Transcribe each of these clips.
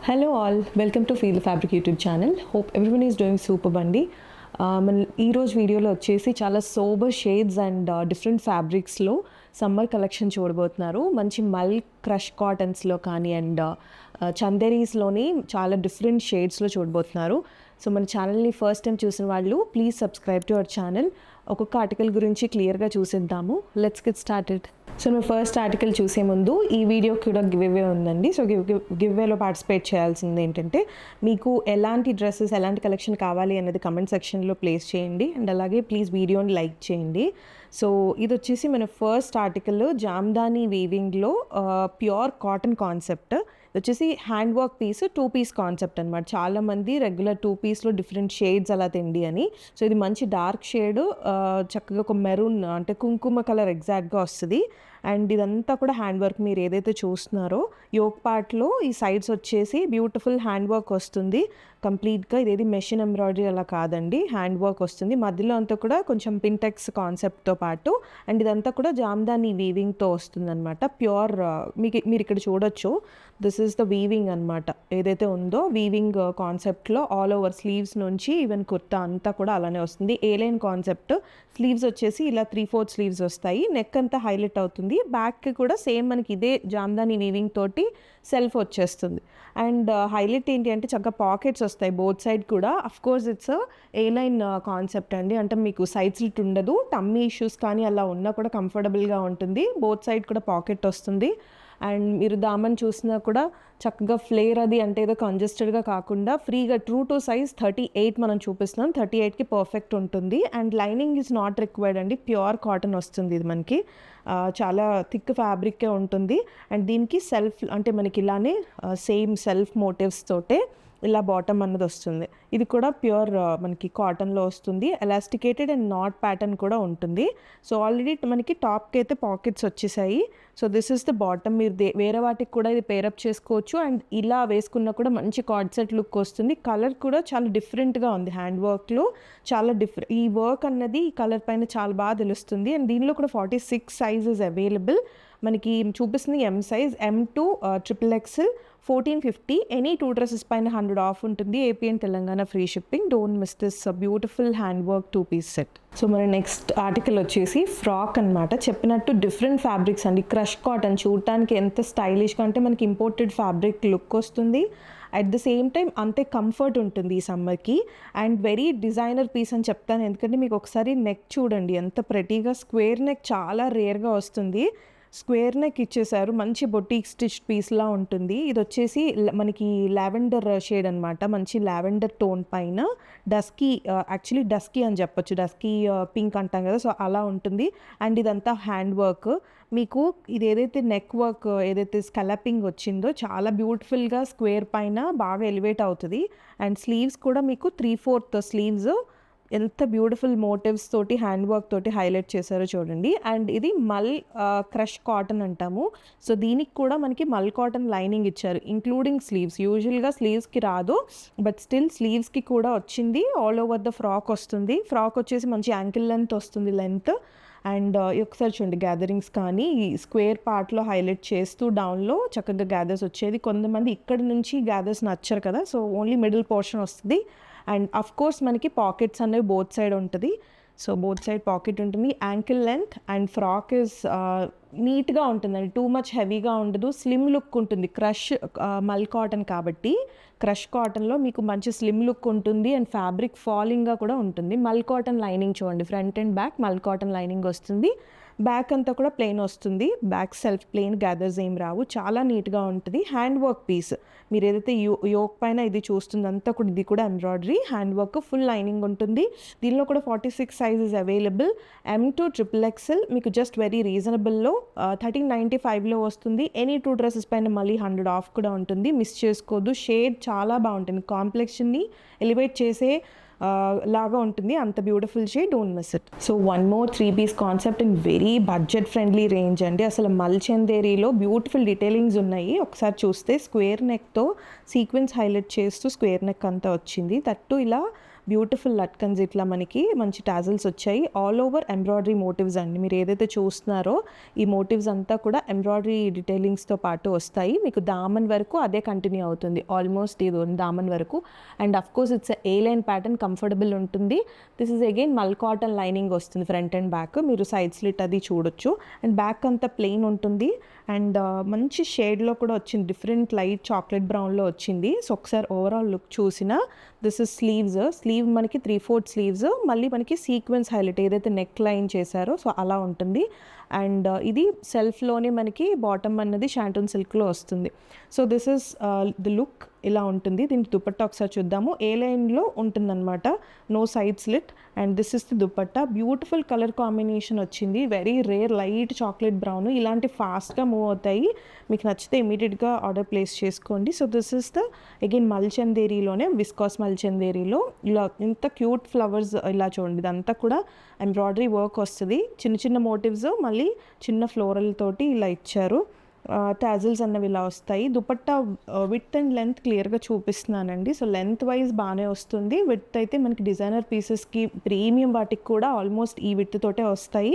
Hello all, welcome to Feel the Fabric YouTube channel. Hope everyone is doing super బండి. మన ఈరోజు వీడియోలో వచ్చేసి చాలా సోబర్ షేడ్స్ అండ్ డిఫరెంట్ ఫ్యాబ్రిక్స్లో సమ్మర్ కలెక్షన్ చూడబోతున్నారు. మంచి మల్ క్రష్ కాటన్స్లో కానీ అండ్ చందేరీస్లోని చాలా డిఫరెంట్ షేడ్స్లో చూడబోతున్నారు. సో మన ఛానల్ని ఫస్ట్ టైం చూసిన వాళ్ళు please subscribe to our channel. ఒక్కొక్క ఆర్టికల్ గురించి క్లియర్గా చూసేద్దాము. Let's get started. సో మేము ఫస్ట్ ఆర్టికల్ చూసే ముందు ఈ వీడియోకి కూడా గివ్ అవే ఉందండి. సో గివ్ అవేలో పార్టిసిపేట్ చేయాల్సింది ఏంటంటే మీకు ఎలాంటి డ్రెస్సెస్ ఎలాంటి కలెక్షన్ కావాలి అనేది కమెంట్ సెక్షన్లో ప్లేస్ చేయండి అండ్ అలాగే ప్లీజ్ వీడియోని లైక్ చేయండి. సో ఇది వచ్చేసి మన ఫస్ట్ ఆర్టికల్ జామ్దాని వీవింగ్లో ప్యూర్ కాటన్ కాన్సెప్ట్. ఇది వచ్చేసి hand work piece 2 piece concept అనమాట. చాలామంది రెగ్యులర్ 2 పీస్లో డిఫరెంట్ షేడ్స్ అలా తిండి అని. సో ఇది మంచి డార్క్ షేడ్, చక్కగా ఒక మెరూన్ అంటే కుంకుమ కలర్ ఎగ్జాక్ట్గా వస్తుంది. అండ్ ఇదంతా కూడా హ్యాండ్ వర్క్. మీరు ఏదైతే చూస్తున్నారో యోక్ పార్ట్లో ఈ సైడ్స్ వచ్చేసి బ్యూటిఫుల్ హ్యాండ్ వర్క్ వస్తుంది కంప్లీట్గా. ఇదేది మెషిన్ ఎంబ్రాయిడరీ అలా కాదండి, హ్యాండ్ వర్క్ వస్తుంది. మధ్యలో అంతా కూడా కొంచెం పింటెక్స్ కాన్సెప్ట్తో పాటు అండ్ ఇదంతా కూడా జామ్దాని వీవింగ్తో వస్తుంది అనమాట. ప్యూర్ మీరు ఇక్కడ చూడొచ్చు, దిస్ ఈస్ ద వీవింగ్ అనమాట. ఏదైతే ఉందో వీవింగ్ కాన్సెప్ట్లో ఆల్ ఓవర్ స్లీవ్స్ నుంచి ఈవెన్ కుర్తా అంతా కూడా అలానే వస్తుంది. ఏ లైన్ కాన్సెప్ట్. స్లీవ్స్ వచ్చేసి ఇలా 3/4 స్లీవ్స్ వస్తాయి. నెక్ అంతా హైలైట్ అవుతుంది. బ్యాక్ కూడా సేమ్ మనకి ఇదే జామ్దాని వీవింగ్ తోటి సెల్ఫ్ వచ్చేస్తుంది. అండ్ హైలైట్ ఏంటి అంటే చక్కగా పాకెట్స్ వస్తాయి బోత్ సైడ్ కూడా. Of course it's A line concept అండి, అంటే మీకు సైడ్ స్లిట్ ఉండదు. టమ్మీ ఇష్యూస్ కానీ అలా ఉన్నా కూడా కంఫర్టబుల్గా ఉంటుంది. బోత్ సైడ్ కూడా పాకెట్ వస్తుంది. అండ్ మీరు దామన్ చూసినా కూడా చక్కగా ఫ్లేర్ అది అంటే ఏదో కంజెస్టెడ్గా కాకుండా ఫ్రీగా ట్రూ టు సైజ్ 38 మనం చూపిస్తున్నాం. 38కి పర్ఫెక్ట్ ఉంటుంది. And lining is not required అండి, ప్యూర్ కాటన్ వస్తుంది. ఇది మనకి చాలా థిక్ ఫ్యాబ్రిక్కే ఉంటుంది. అండ్ దీనికి సెల్ఫ్ అంటే మనకి ఇలానే సేమ్ సెల్ఫ్ మోటివ్స్ తోటే ఇలా బాటమ్ అన్నది వస్తుంది. ఇది కూడా ప్యూర్ మనకి కాటన్లో వస్తుంది. ఎలాస్టికేటెడ్ అండ్ నాట్ ప్యాటర్న్ కూడా ఉంటుంది. సో ఆల్రెడీ మనకి టాప్కి అయితే పాకెట్స్ వచ్చేసాయి. So this is the bottom. మీరు వేరే వాటికి కూడా ఇది పేరప్ చేసుకోవచ్చు. అండ్ ఇలా వేసుకున్నా కూడా మంచి కార్డ్ సెట్ లుక్ వస్తుంది. కలర్ కూడా చాలా డిఫరెంట్గా ఉంది. హ్యాండ్ వర్క్లో చాలా ఈ వర్క్ అన్నది ఈ కలర్ పైన చాలా బాగా తెలుస్తుంది. అండ్ దీనిలో కూడా 46 సైజెస్ అవైలబుల్. మనకి చూపిస్తుంది M size, M2 XXL 1450. Any 2 dresses పైన 100 ఆఫ్ ఉంటుంది. AP and Telangana free shipping. Don't miss this beautiful hand work 2 piece set. So మన నెక్స్ట్ ఆర్టికల్ వచ్చేసి ఫ్రాక్ అనమాట. చెప్పినట్టు డిఫరెంట్ ఫ్యాబ్రిక్స్ అండి. క్రష్ కాటన్ చూడటానికి ఎంత స్టైలిష్గా అంటే మనకి ఇంపోర్టెడ్ ఫ్యాబ్రిక్ లుక్ వస్తుంది. అట్ ద సేమ్ టైం అంతే కంఫర్ట్ ఉంటుంది ఈ సమ్మర్కి. అండ్ వెరీ డిజైనర్ పీస్ అని చెప్తాను, ఎందుకంటే మీకు ఒకసారి నెక్ చూడండి ఎంత ప్రెటీగా. స్క్వేర్ నెక్ చాలా రేర్గా వస్తుంది. స్క్వేర్ నెక్ ఇచ్చేసారు. మంచి బొటీక్ స్టిచ్ పీస్లా ఉంటుంది. ఇది వచ్చేసి మనకి లావెండర్ షేడ్ అనమాట. మంచి లావెండర్ టోన్ పైన డస్కీ, యాక్చువల్లీ డస్కీ అని చెప్పొచ్చు, డస్కీ పింక్ అంటాం కదా, సో అలా ఉంటుంది. అండ్ ఇదంతా హ్యాండ్ వర్క్. మీకు ఇది ఏదైతే నెక్ వర్క్ ఏదైతే స్కలపింగ్ వచ్చిందో చాలా బ్యూటిఫుల్గా స్క్వేర్ పైన బాగా ఎలివేట్ అవుతుంది. అండ్ స్లీవ్స్ కూడా మీకు 3/4 స్లీవ్స్ ఎంత బ్యూటిఫుల్ మోటివ్స్ తోటి హ్యాండ్ వర్క్ తోటి హైలైట్ చేశారో చూడండి. అండ్ ఇది మల్ క్రష్ కాటన్ అంటాము. సో దీనికి కూడా మనకి మల్ కాటన్ లైనింగ్ ఇచ్చారు ఇంక్లూడింగ్ స్లీవ్స్. యూజువల్గా స్లీవ్స్కి రాదు, బట్ స్టిల్ స్లీవ్స్కి కూడా వచ్చింది. ఆల్ ఓవర్ ద ఫ్రాక్ వస్తుంది. ఫ్రాక్ వచ్చేసి మంచి యాంకిల్ లెంత్ వస్తుంది, లెంత్. అండ్ ఒకసారి చూడండి గ్యాదరింగ్స్ కానీ స్క్వేర్ పార్ట్లో హైలైట్ చేస్తూ డౌన్లో చక్కగా గ్యాదర్స్ వచ్చేది. కొంతమంది ఇక్కడ నుంచి గ్యాదర్స్ నచ్చరు కదా, సో ఓన్లీ మిడిల్ పోర్షన్ వస్తుంది. అండ్ అఫ్ కోర్స్ మనకి పాకెట్స్ అనేవి బోత్ సైడ్ ఉంటుంది. సో బోత్ సైడ్ పాకెట్ ఉంటుంది. Ankle length and frock is నీట్గా ఉంటుందండి. టూ మచ్ హెవీగా ఉండదు, స్లిమ్ లుక్ ఉంటుంది. క్రష్ మల్ కాటన్ కాబట్టి క్రష్ కాటన్లో మీకు మంచి స్లిమ్ లుక్ ఉంటుంది. అండ్ ఫ్యాబ్రిక్ ఫాలింగ్గా కూడా ఉంటుంది. మల్ కాటన్ లైనింగ్ చూడండి, ఫ్రంట్ అండ్ బ్యాక్ మల్ కాటన్ లైనింగ్ వస్తుంది. బ్యాక్ అంతా కూడా ప్లెయిన్ వస్తుంది. బ్యాక్ సెల్ఫ్ ప్లెయిన్, గ్యాదర్స్ ఏం రావు. చాలా నీట్గా ఉంటుంది. Hand work piece. మీరు ఏదైతే యోక్ పైన ఇది చూస్తుందంతా కూడా ఇది కూడా embroidery hand work. Full lining ఉంటుంది. దీనిలో కూడా 46 సైజెస్ అవైలబుల్. M2 XXL మీకు జస్ట్ వెరీ రీజనబుల్లో 1395లో వస్తుంది. ఎనీ 2 డ్రెస్సెస్ పైన మళ్ళీ 100 ఆఫ్ కూడా ఉంటుంది. మిస్ చేసుకోవద్దు. షేడ్ చాలా బాగుంటుంది. కాంప్లెక్షన్ని ఎలివేట్ చేసే లాగా ఉంటుంది. అంత beautiful shade. Don't miss it. So 1 more 3 piece concept in very budget friendly range అండి. అసలు మల్ చందేరీలో బ్యూటిఫుల్ డీటెయిలింగ్స్ ఉన్నాయి. ఒకసారి చూస్తే స్క్వేర్ నెక్తో సీక్వెన్స్ హైలైట్ చేస్తూ స్క్వేర్ నెక్ అంతా వచ్చింది. తట్టు ఇలా బ్యూటిఫుల్ లట్కన్స్ ఇట్లా మనకి మంచి టాజిల్స్ వచ్చాయి. ఆల్ ఓవర్ ఎంబ్రాయిడరీ మోటివ్స్ అండి. మీరు ఏదైతే చూస్తున్నారో ఈ మోటివ్స్ అంతా కూడా ఎంబ్రాయిడరీ డీటెయిలింగ్స్తో పాటు వస్తాయి. మీకు దామన్ వరకు అదే కంటిన్యూ అవుతుంది, ఆల్మోస్ట్ ఇది దామన్ వరకు. And of course it's A line pattern, comfortable ఉంటుంది. దిస్ ఇస్ అగైన్ మల్ కాటన్ లైనింగ్ వస్తుంది ఫ్రంట్ అండ్ బ్యాక్. మీరు సైడ్ స్లిట్ అది చూడొచ్చు. అండ్ బ్యాక్ అంతా ప్లెయిన్ ఉంటుంది. అండ్ మంచి షేడ్లో కూడా వచ్చింది, డిఫరెంట్ లైట్ చాక్లెట్ బ్రౌన్లో వచ్చింది. సో ఒకసారి ఓవరాల్ లుక్ చూసిన దిస్ ఇస్ స్లీవ్ మనకి 3/4 స్లీవ్స్, మళ్ళీ మనకి సీక్వెన్స్ హైలైట్ ఏదైతే నెక్ లైన్ చేశారో సో అలా ఉంటుంది. అండ్ ఇది సెల్ఫ్లోనే మనకి బాటమ్ అన్నది షాంటూన్ సిల్క్లో వస్తుంది. So this is the look, ఇలా ఉంటుంది. దీని దుపట్టా ఒకసారి చూద్దాము. ఏ లైన్లో ఉంటుందన్నమాట, no side slit. And this is the dupatta. Beautiful colour combination వచ్చింది, very rare light chocolate brown. ఇలాంటి ఫాస్ట్గా మూవ్ అవుతాయి, మీకు నచ్చితే ఇమీడియట్గా ఆర్డర్ ప్లేస్ చేసుకోండి. So this is the again మల్చందేరీలోనే, విస్కాస్ మల్చందేరీలో ఇలా ఇంత క్యూట్ ఫ్లవర్స్ ఇలా చూడండి. ఇదంతా కూడా ఎంబ్రాయిడరీ వర్క్ వస్తుంది, చిన్న చిన్న మోటివ్స్, మళ్ళీ చిన్న ఫ్లోరల్ తోటి ఇలా ఇచ్చారు. టాజిల్స్ అన్నవి ఇలా వస్తాయి. దుపట్టా విడ్త్ అండ్ లెంత్ క్లియర్గా చూపిస్తున్నానండి. సో లెంత్ వైజ్ బాగానే వస్తుంది. విడ్త్ అయితే మనకి డిజైనర్ పీసెస్కి, ప్రీమియం వాటికి కూడా ఆల్మోస్ట్ ఈ విడ్త్ తోటే వస్తాయి.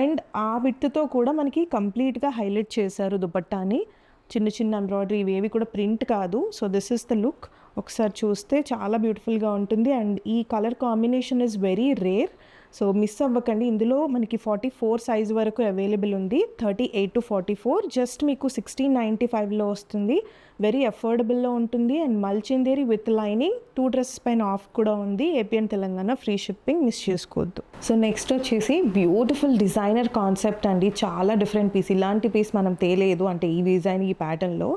అండ్ ఆ విడ్త్తో కూడా మనకి కంప్లీట్గా హైలైట్ చేశారు దుపట్టాని. చిన్న చిన్న ఎంబ్రాయిడరీ, ఇవేవి కూడా ప్రింట్ కాదు. So this is the look. ఒకసారి చూస్తే చాలా బ్యూటిఫుల్గా ఉంటుంది. అండ్ ఈ colour combination is very rare, so miss అవ్వకండి. ఇందులో మనకి 44 సైజ్ వరకు అవైలబుల్ ఉంది, 38 to 44. జస్ట్ మీకు 1695లో వస్తుంది, వెరీ అఫోర్డబుల్లో ఉంటుంది. అండ్ మల్చిందేరి విత్ లైనింగ్, 2 డ్రెస్సెస్ పైన ఆఫ్ కూడా ఉంది. AP and Telangana free shipping, miss చేసుకోవద్దు. సో నెక్స్ట్ వచ్చేసి బ్యూటిఫుల్ డిజైనర్ కాన్సెప్ట్ అండి, చాలా డిఫరెంట్ పీస్. ఇలాంటి పీస్ మనం తేలేదు అంటే ఈ డిజైన్, ఈ ప్యాటర్న్లో.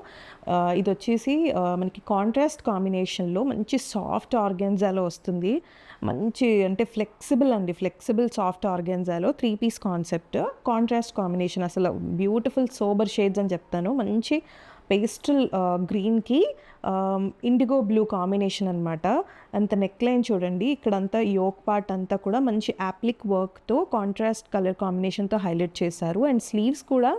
ఇది వచ్చేసి మనకి కాంట్రాస్ట్ కాంబినేషన్లో మంచి సాఫ్ట్ ఆర్గాన్జాలో వస్తుంది. మంచి అంటే ఫ్లెక్సిబుల్ సాఫ్ట్ ఆర్గాన్జాలో 3 పీస్ కాన్సెప్ట్, కాంట్రాస్ట్ కాంబినేషన్. అసలు బ్యూటిఫుల్ సోబర్ షేడ్స్ అని చెప్తాను. మంచి పేస్టల్ గ్రీన్కి ఇండిగో బ్లూ కాంబినేషన్ అనమాట. అంత నెక్ లైన్ చూడండి, ఇక్కడంతా యోక్ పార్ట్ అంతా కూడా మంచి యాప్లిక్ వర్క్తో కాంట్రాస్ట్ కలర్ కాంబినేషన్తో హైలైట్ చేశారు. అండ్ స్లీవ్స్ కూడా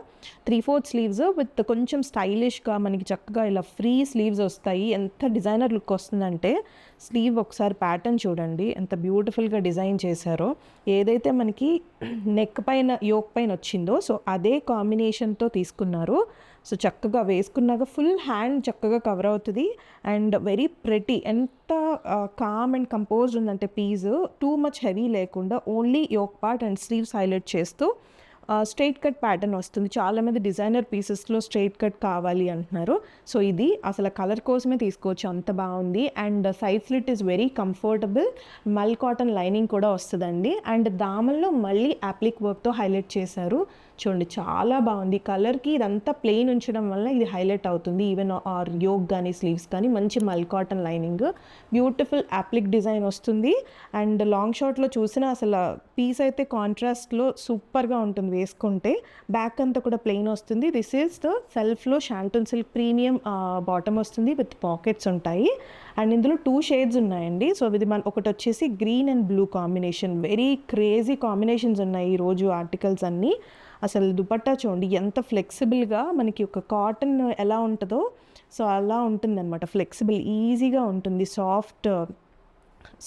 3/4 స్లీవ్స్ విత్ కొంచెం స్టైలిష్గా మనకి చక్కగా ఇలా ఫ్రీ స్లీవ్స్ వస్తాయి. ఎంత డిజైనర్ లుక్ వస్తుందంటే, స్లీవ్ ఒకసారి ప్యాటర్న్ చూడండి ఎంత బ్యూటిఫుల్గా డిజైన్ చేశారో. ఏదైతే మనకి నెక్ పైన యోక్ పైన వచ్చిందో సో అదే కాంబినేషన్తో తీసుకున్నారు. సో చక్కగా వేసుకున్నాక ఫుల్ హ్యాండ్ చక్కగా కవర్ అవుతుంది. అండ్ వెరీ ప్రెటీ, ఎంత కామ్ అండ్ కంపోజ్డ్ ఉందంటే పీస్, టూ మచ్ హెవీ లేకుండా only yoke part and sleeves highlight చేస్తూ స్ట్రైట్ కట్ ప్యాటర్న్ వస్తుంది. చాలామంది డిజైనర్ పీసెస్లో స్ట్రైట్ కట్ కావాలి అంటున్నారు. సో ఇది అసలు కలర్ కోసమే తీసుకోవచ్చు, అంత బాగుంది. And side slit is very comfortable, మల్ కాటన్ లైనింగ్ కూడా వస్తుందండి. అండ్ దామన్లో మళ్ళీ యాప్లిక్ వర్క్తో హైలైట్ చేశారు. చూడండి చాలా బాగుంది. కలర్కి ఇదంతా ప్లెయిన్ ఉంచడం వల్ల ఇది హైలైట్ అవుతుంది. ఈవెన్ ఆర్ యోక్ కానీ స్లీవ్స్ కానీ మంచి మల్ cotton lining, beautiful appliqué design వస్తుంది. అండ్ లాంగ్ షార్ట్లో చూసినా అసలు పీస్ అయితే కాంట్రాస్ట్లో సూపర్గా ఉంటుంది వేసుకుంటే. బ్యాక్ అంతా కూడా ప్లెయిన్ వస్తుంది. దిస్ ఈస్ ద సెల్ఫ్లో షాంటూన్ సిల్క్ ప్రీమియం బాటమ్ వస్తుంది విత్ పాకెట్స్ ఉంటాయి. అండ్ ఇందులో 2 షేడ్స్ ఉన్నాయండి. సో ఇది ఒకటి వచ్చేసి green and blue combination, very crazy combinations ఉన్నాయి ఈరోజు ఆర్టికల్స్ అన్నీ. అసలు దుపట్టా చూడండి ఎంత ఫ్లెక్సిబుల్గా, మనకి ఒక కాటన్ ఎలా ఉంటుందో సో అలా ఉంటుందన్నమాట. ఫ్లెక్సిబుల్, ఈజీగా ఉంటుంది,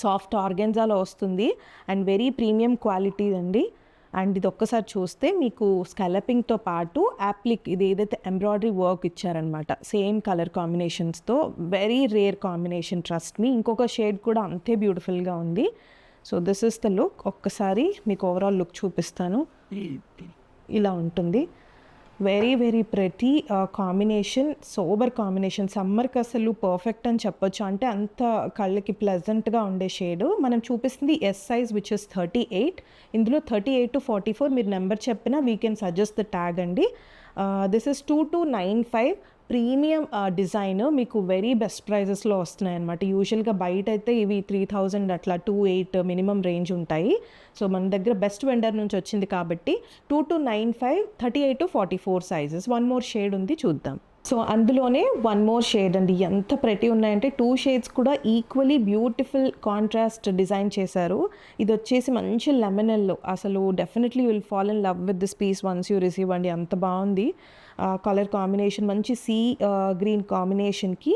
సాఫ్ట్ ఆర్గాన్జాలో వస్తుంది. అండ్ వెరీ ప్రీమియం క్వాలిటీ అండి. అండ్ ఇది ఒక్కసారి చూస్తే మీకు స్కాలపింగ్తో పాటు యాప్లిక్, ఇది ఏదైతే ఎంబ్రాయిడరీ వర్క్ ఇచ్చారనమాట సేమ్ కలర్ కాంబినేషన్స్తో, very rare combination, trust me. ఇంకొక షేడ్ కూడా అంతే బ్యూటిఫుల్గా ఉంది. So this is the look. ఒక్కసారి మీకు ఓవరాల్ లుక్ చూపిస్తాను. ఇలా ఉంటుంది, very very pretty combination, sober combination. సమ్మర్కి అసలు పర్ఫెక్ట్ అని చెప్పొచ్చు, అంటే అంత కళ్ళకి ప్లెజెంట్గా ఉండే షేడ్. మనం చూపిస్తుంది ఎస్ సైజ్ విచ్ ఇస్ 38. ఇందులో 38 to 44 మీరు నెంబర్ చెప్పినా we can suggest the tag అండి. దిస్ ఇస్ 2295 ప్రీమియం డిజైన్, మీకు వెరీ బెస్ట్ ప్రైజెస్లో వస్తున్నాయి అనమాట. యూజువల్గా బయట అయితే ఇవి 3000 అట్లా 28 మినిమం రేంజ్ ఉంటాయి. సో మన దగ్గర బెస్ట్ వెండర్ నుంచి వచ్చింది కాబట్టి 2295, 38 to 44 సైజెస్. 1 more షేడ్ ఉంది, చూద్దాం. సో అందులోనే 1 more షేడ్ అండి, ఎంత ప్రెటీ ఉన్నాయంటే 2 షేడ్స్ కూడా ఈక్వలీ బ్యూటిఫుల్ కాంట్రాస్ట్ డిజైన్ చేశారు. ఇది వచ్చేసి మంచి లెమన్ ఎల్లో, అసలు definitely will fall in love with this piece once you receive అండి, అంత బాగుంది. కలర్ కాంబినేషన్ మంచి సీ గ్రీన్ కాంబినేషన్కి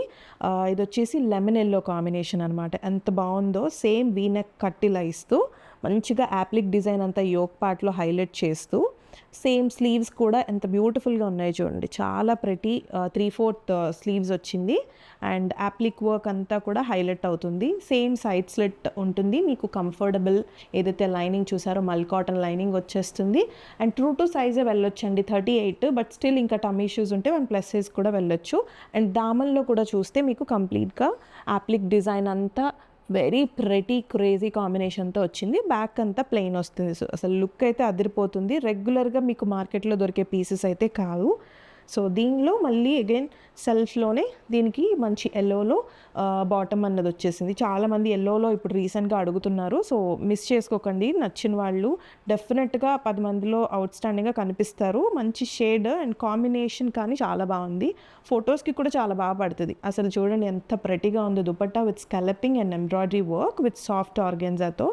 ఇది వచ్చేసి లెమన్ ఎల్లో కాంబినేషన్ అనమాట. ఎంత బాగుందో, సేమ్ వీనెక్ కట్టిలా ఇస్తూ మంచిగా యాప్లిక్ డిజైన్ అంతా యోక్ పార్ట్లో హైలైట్ చేస్తూ, సేమ్ స్లీవ్స్ కూడా ఎంత బ్యూటిఫుల్గా ఉన్నాయి చూడండి. చాలా ప్రతి 3/4 స్లీవ్స్ వచ్చింది అండ్ యాప్లిక్ వర్క్ అంతా కూడా హైలైట్ అవుతుంది. సేమ్ సైడ్ స్లిట్ ఉంటుంది. మీకు కంఫర్టబుల్ ఏదైతే లైనింగ్ చూసారో మల్ కాటన్ లైనింగ్ వచ్చేస్తుంది అండ్ ట్రూ టు సైజే వెళ్ళొచ్చండి 38, బట్ స్టిల్ ఇంకా టమ్మీ ఇష్యూస్ ఉంటే 1+ సైజ్ కూడా వెళ్ళొచ్చు. అండ్ దామన్లో కూడా చూస్తే మీకు కంప్లీట్గా యాప్లిక్ డిజైన్ అంతా వెరీ ప్రెటీ క్రేజీ కాంబినేషన్తో వచ్చింది. బ్యాక్ అంతా ప్లెయిన్ వస్తుంది. సో అసలు లుక్ అయితే అదిరిపోతుంది. రెగ్యులర్గా మీకు మార్కెట్లో దొరికే పీసెస్ అయితే కాదు. సో దీనిలో మళ్ళీ అగైన్ సెల్ఫ్లోనే దీనికి మంచి ఎల్లోలో బాటమ్ అన్నది వచ్చేసింది. చాలామంది ఎల్లోలో ఇప్పుడు రీసెంట్గా అడుగుతున్నారు. సో మిస్ చేసుకోకండి. నచ్చిన వాళ్ళు డెఫినెట్గా 10 మందిలో అవుట్ స్టాండింగ్గా కనిపిస్తారు. మంచి షేడ్ అండ్ కాంబినేషన్ కానీ చాలా బాగుంది. ఫొటోస్కి కూడా చాలా బాగా పడుతుంది. అసలు చూడండి ఎంత ప్రెటీగా ఉందో. Dupatta with scalloping and embroidery work with soft ఆర్గెన్జాతో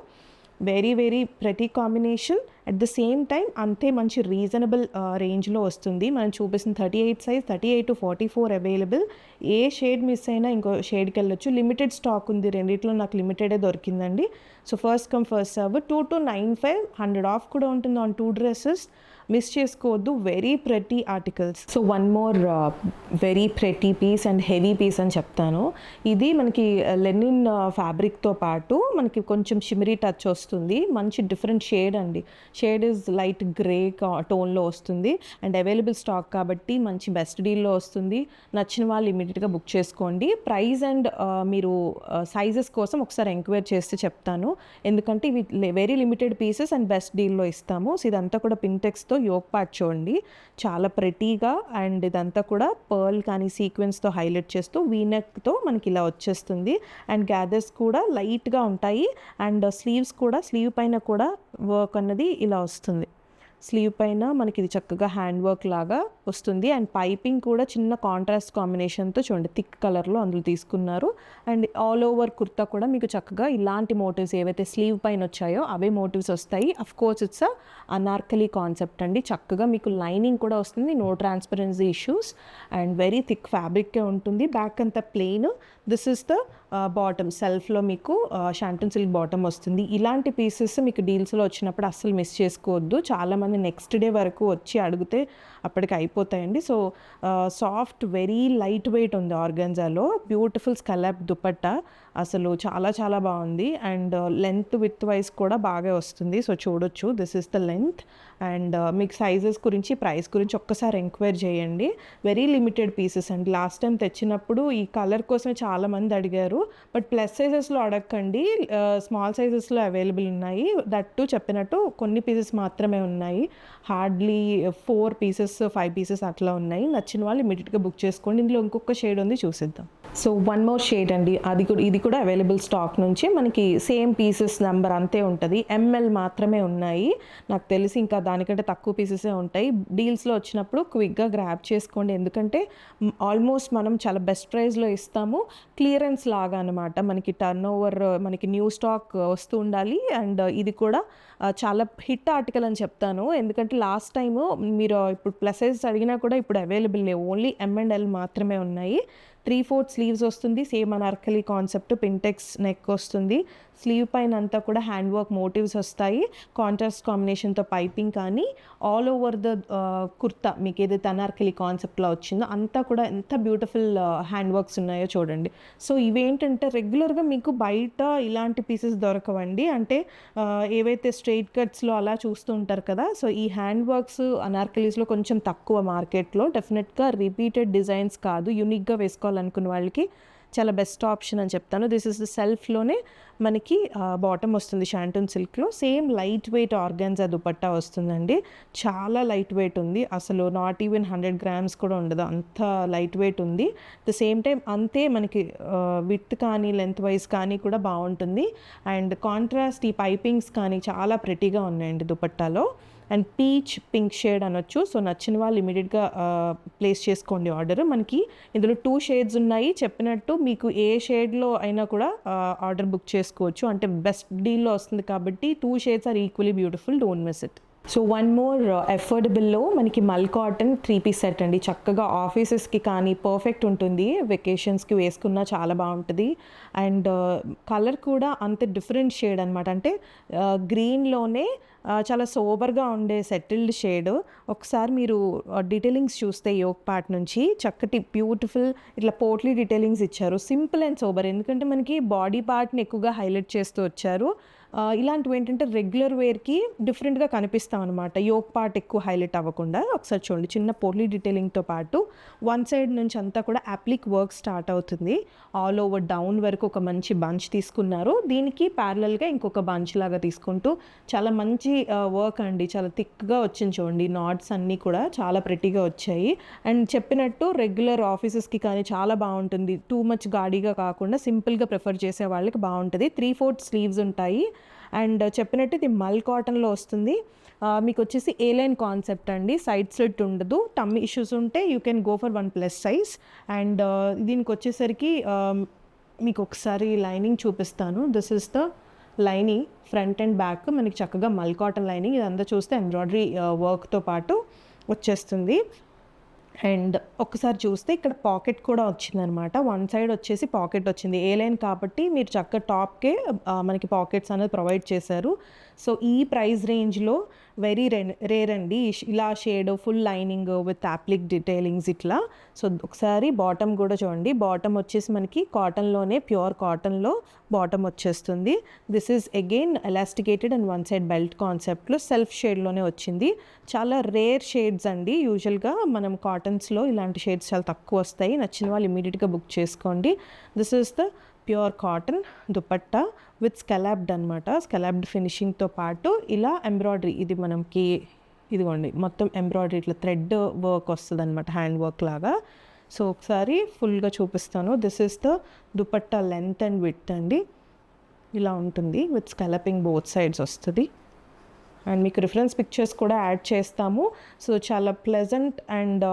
very very pretty combination. At the same time అంతే మంచి రీజనబుల్ రేంజ్లో వస్తుంది. మనం చూపిస్తుంది 38 సైజ్, 38 to 44 అవైలబుల్. ఏ షేడ్ మిస్ అయినా ఇంకో షేడ్కి వెళ్ళొచ్చు. లిమిటెడ్ స్టాక్ ఉంది. రెండిట్లో నాకు లిమిటెడే దొరికిందండి. So first come first serve. 2,295, 100 off కూడా ఉంటుంది ఆన్ 2 డ్రెస్సెస్. మిస్ చేసుకోవద్దు. Very pretty articles. So one more very pretty piece and heavy piece అని చెప్తాను. ఇది మనకి లెనిన్ ఫ్యాబ్రిక్తో పాటు మనకి కొంచెం షిమరీ టచ్ వస్తుంది. మంచి డిఫరెంట్ షేడ్ అండి. షేడ్ ఇస్ లైట్ గ్రే టోన్లో వస్తుంది అండ్ అవైలబుల్ స్టాక్ కాబట్టి మంచి బెస్ట్ డీల్లో వస్తుంది. నచ్చిన వాళ్ళు ఇమీడియట్గా బుక్ చేసుకోండి. ప్రైస్ అండ్ మీరు సైజెస్ కోసం ఒకసారి ఎంక్వైరీ చేస్తే చెప్తాను. ఎందుకంటే ఇవి very limited pieces and best డీల్లో ఇస్తాము. సో ఇదంతా కూడా పింటెక్స్తో యోక్ పార్ట్ చూడండి. చాలా ప్రెటీగా అండ్ ఇదంతా కూడా పర్ల్ కానీ సీక్వెన్స్తో హైలైట్ చేస్తూ వీనెక్తో మనకి ఇలా వచ్చేస్తుంది. అండ్ గ్యాదర్స్ కూడా లైట్గా ఉంటాయి అండ్ స్లీవ్స్ కూడా స్లీవ్ పైన కూడా వర్క్ అన్నది ఇలా వస్తుంది. స్లీవ్ పైన మనకి ఇది చక్కగా హ్యాండ్ వర్క్ లాగా వస్తుంది అండ్ పైపింగ్ కూడా చిన్న కాంట్రాస్ట్ కాంబినేషన్తో చూడండి థిక్ కలర్లో అందులో తీసుకున్నారు. అండ్ ఆల్ ఓవర్ కుర్తా కూడా మీకు చక్కగా ఇలాంటి మోటివ్స్ ఏవైతే స్లీవ్ పైన వచ్చాయో అవే మోటివ్స్ వస్తాయి. Of course it's anarkali concept అండి. చక్కగా మీకు లైనింగ్ కూడా వస్తుంది. No transparency issues and very thick ఫ్యాబ్రిక్కే ఉంటుంది. బ్యాక్ అంతా plain. This is the bottom. సెల్ఫ్లో మీకు షాంటన్ సిల్క్ బాటమ్ వస్తుంది. ఇలాంటి పీసెస్ మీకు డీల్స్లో వచ్చినప్పుడు అస్సలు మిస్ చేసుకోవద్దు. చాలామంది నెక్స్ట్ డే వరకు వచ్చి అడిగితే అప్పటికి అయిపోతాయండి. So soft very light weight ఉంది ఆర్గన్జాలో. బ్యూటిఫుల్ స్కలప్ దుపట్టా అసలు చాలా చాలా బాగుంది అండ్ లెంత్ విత్ వైజ్ కూడా బాగా వస్తుంది. సో చూడొచ్చు this is the length and మీకు సైజెస్ గురించి ప్రైస్ గురించి ఒక్కసారి ఎంక్వైరీ చేయండి. వెరీ లిమిటెడ్ పీసెస్ అండి. లాస్ట్ టైం తెచ్చినప్పుడు ఈ కలర్ కోసమే చాలామంది అడిగారు. బట్ ప్లస్ సైజెస్లో అడగండి. స్మాల్ సైజెస్లో అవైలబుల్ ఉన్నాయి. దట్టు చెప్పినట్టు కొన్ని పీసెస్ మాత్రమే ఉన్నాయి. హార్డ్లీ 4 పీసెస్ 5 పీసెస్ అట్లా ఉన్నాయి. నచ్చిన వాళ్ళు ఇమీడియట్గా బుక్ చేసుకోండి. ఇందులో ఇంకొక షేడ్ ఉంది చూసిద్దాం. సో వన్ మోర్ షేడ్ అండి. ఇది కూడా అవైలబుల్ స్టాక్ నుంచి మనకి సేమ్ పీసెస్ నెంబర్ అంతే ఉంటుంది. ఎంఎల్ మాత్రమే ఉన్నాయి. నాకు తెలిసి ఇంకా దానికంటే తక్కువ పీసెసే ఉంటాయి. డీల్స్లో వచ్చినప్పుడు క్విక్గా గ్రాబ్ చేసుకోండి. ఎందుకంటే ఆల్మోస్ట్ మనం చాలా బెస్ట్ ప్రైస్లో ఇస్తాము. క్లియరెన్స్ లాగా అనమాట. మనకి టర్న్ ఓవర్ మనకి న్యూ స్టాక్ వస్తూ ఉండాలి. అండ్ ఇది కూడా చాలా హిట్ ఆర్టికల్ అని చెప్తాను. ఎందుకంటే లాస్ట్ టైము మీరు ఇప్పుడు ప్లస్ సైజ్ అడిగినా కూడా ఇప్పుడు అవైలబుల్ లేవు. ఓన్లీ M&L మాత్రమే ఉన్నాయి. 3/4 స్లీవ్స్ వస్తుంది. Same Anarkali concept. Pintucks neck వస్తుంది. స్లీవ్ పైన అంతా కూడా హ్యాండ్ వర్క్ మోటివ్స్ వస్తాయి. కాంట్రాస్ట్ కాంబినేషన్తో పైపింగ్ కానీ ఆల్ ఓవర్ ద కుర్తా మీకు ఏదైతే అనార్కలి కాన్సెప్ట్లో వచ్చిందో అంతా కూడా ఎంత బ్యూటిఫుల్ హ్యాండ్ వర్క్స్ ఉన్నాయో చూడండి. సో ఇవేంటంటే రెగ్యులర్గా మీకు బయట ఇలాంటి పీసెస్ దొరకవండి. అంటే ఏవైతే స్ట్రైట్ కట్స్లో అలా చూస్తూ ఉంటారు కదా. సో ఈ హ్యాండ్ వర్క్స్ అనార్కలీస్లో కొంచెం తక్కువ మార్కెట్లో. డెఫినెట్గా రిపీటెడ్ డిజైన్స్ కాదు, యూనిక్గా వేసుకోవాలనుకున్న వాళ్ళకి చాలా బెస్ట్ ఆప్షన్ అని చెప్తాను. దిస్ ఇస్ ద సెల్ఫ్లోనే మనకి బాటమ్ వస్తుంది షాంటన్ సిల్క్లో. Same light weight organza dupatta వస్తుందండి. చాలా లైట్ వెయిట్ ఉంది. అసలు నాట్ ఈవెన్ 100 grams కూడా ఉండదు, అంత లైట్ వెయిట్ ఉంది. ద సేమ్ టైం అంతే మనకి విత్ కానీ లెంత్ వైజ్ కానీ కూడా బాగుంటుంది. అండ్ కాంట్రాస్ట్ ఈ పైపింగ్స్ కానీ చాలా ప్రెటీగా ఉన్నాయండి దుపట్టాలో. అండ్ పీచ్ పింక్ షేడ్ అనొచ్చు. సో నచ్చిన వాళ్ళు ఇమీడియట్గా ప్లేస్ చేసుకోండి ఆర్డర్. మనకి ఇందులో 2 షేడ్స్ ఉన్నాయి. చెప్పినట్టు మీకు ఏ షేడ్లో అయినా కూడా ఆర్డర్ బుక్ చేసుకోవచ్చు. అంటే బెస్ట్ డీల్లో వస్తుంది కాబట్టి 2 shades are equally beautiful. Don't miss it. So one more అఫోర్డబుల్లో మనకి మల్ కాటన్ 3-piece సెట్ అండి. చక్కగా ఆఫీసెస్కి కానీ పర్ఫెక్ట్ ఉంటుంది, వెకేషన్స్కి వేసుకున్నా చాలా బాగుంటుంది. అండ్ కలర్ కూడా అంత డిఫరెంట్ షేడ్ అనమాట. అంటే గ్రీన్లోనే చాలా సోబర్గా ఉండే సెటిల్డ్ షేడ్. ఒకసారి మీరు డీటెయిలింగ్స్ చూస్తే యోక్ పార్ట్ నుంచి చక్కటి బ్యూటిఫుల్ ఇట్లా పోట్లీ డీటెయిలింగ్స్ ఇచ్చారు. సింపుల్ అండ్ సోబర్, ఎందుకంటే మనకి బాడీ పార్ట్ని ఎక్కువగా హైలైట్ చేస్తూ వచ్చారు. ఇలాంటివి ఏంటంటే రెగ్యులర్ వేర్కి డిఫరెంట్గా కనిపిస్తాం అనమాట, యోక్ పార్ట్ ఎక్కువ హైలైట్ అవ్వకుండా. ఒకసారి చూడండి, చిన్న పోట్లీ డీటెయిలింగ్తో పాటు వన్ సైడ్ నుంచి అంతా కూడా అప్లిక్ వర్క్ స్టార్ట్ అవుతుంది. ఆల్ ఓవర్ డౌన్ వరకు ఒక మంచి బంచ్ తీసుకున్నారు. దీనికి ప్యారలల్గా ఇంకొక బంచ్ లాగా తీసుకుంటూ చాలా మంచి వర్క్ అండి, చాలా థిక్గా వచ్చింది. చూడండి, నాట్స్ అన్నీ కూడా చాలా ప్రెట్టీగా వచ్చాయి. అండ్ చెప్పినట్టు రెగ్యులర్ ఆఫీసెస్కి కానీ చాలా బాగుంటుంది. టూ మచ్ గాడీగా కాకుండా సింపుల్గా ప్రిఫర్ చేసే వాళ్ళకి బాగుంటుంది. 3/4 స్లీవ్స్ ఉంటాయి. అండ్ చెప్పినట్టు ఇది మల్ కాటన్లో వస్తుంది. మీకు వచ్చేసి ఏ లైన్ కాన్సెప్ట్ అండి, సైడ్ స్లిట్ ఉండదు. టమ్మీ ఇష్యూస్ ఉంటే you can go for 1+ size. And దీనికి వచ్చేసరికి మీకు ఒకసారి లైనింగ్ చూపిస్తాను. This is the lining, front and back మనకి చక్కగా మల్ కాటన్ లైనింగ్. ఇదంతా చూస్తే ఎంబ్రాయిడరీ వర్క్తో పాటు వచ్చేస్తుంది. అండ్ ఒక్కసారి చూస్తే ఇక్కడ పాకెట్ కూడా వచ్చిందనమాట. వన్ సైడ్ వచ్చేసి పాకెట్ వచ్చింది, ఏ లైన్ కాబట్టి మీరు చక్కగా టాప్కే మనకి పాకెట్స్ అనేది ప్రొవైడ్ చేశారు. సో ఈ ప్రైస్ రేంజ్లో వెరీ రేర్ అండి ఇలా shade full lining with applique detailings ఇట్లా. సో ఒకసారి బాటమ్ కూడా చూడండి, బాటమ్ వచ్చేసి మనకి కాటన్లోనే ప్యూర్ కాటన్లో బాటమ్ వచ్చేస్తుంది. This is again elasticated and one side belt కాన్సెప్ట్లో సెల్ఫ్ షేడ్లోనే వచ్చింది. చాలా రేర్ షేడ్స్ అండి, యూజువల్గా మనం కాటన్స్లో ఇలాంటి షేడ్స్ చాలా తక్కువ వస్తాయి. నచ్చిన వాళ్ళు ఇమీడియట్గా బుక్ చేసుకోండి. This is the pure cotton dupatta with scalloped అనమాట. స్కలాప్డ్ ఫినిషింగ్తో పాటు ఇలా ఎంబ్రాయిడరీ, ఇది మనకి ఇదిగోండి మొత్తం ఎంబ్రాయిడరీ ఇట్లా థ్రెడ్ వర్క్ వస్తుంది అనమాట, హ్యాండ్ వర్క్ లాగా. సో ఒకసారి ఫుల్గా చూపిస్తాను. This is the dupatta length and width అండి, ఇలా ఉంటుంది విత్ స్కలపింగ్ బోత్ సైడ్స్ వస్తుంది. అండ్ మీకు రిఫరెన్స్ పిక్చర్స్ కూడా యాడ్ చేస్తాము. సో చాలా ప్లెజెంట్ అండ్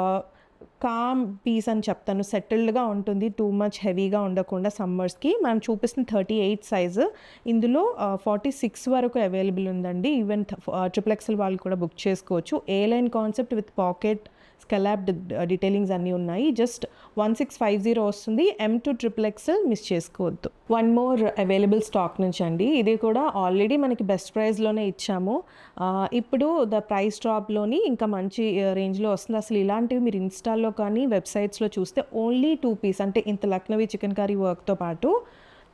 కామ్ పీస్ అని చెప్తాను, సెటిల్డ్గా ఉంటుంది, టూ మచ్ హెవీగా ఉండకుండా. సమ్మర్స్కి మనం చూపిస్తున్న 38 సైజు, ఇందులో 46 వరకు అవైలబుల్ ఉందండి. ఈవెన్ XXL వాళ్ళు కూడా బుక్ చేసుకోవచ్చు. A line concept with pocket scalloped detailings అన్నీ ఉన్నాయి. జస్ట్ 1650 వస్తుంది. M to XXL మిస్ చేసుకోవద్దు. వన్ మోర్ అవైలబుల్ స్టాక్ నుంచి అండి, ఇది కూడా ఆల్రెడీ మనకి బెస్ట్ ప్రైస్లోనే ఇచ్చాము. ఇప్పుడు ద ప్రైస్ డ్రాప్లోని ఇంకా మంచి రేంజ్లో వస్తుంది. అసలు ఇలాంటివి మీరు ఇన్స్టాల్లో కానీ వెబ్సైట్స్లో చూస్తే ఓన్లీ 2-piece, అంటే ఇంత లక్నవీ చికెన్ కర్రీ వర్క్తో పాటు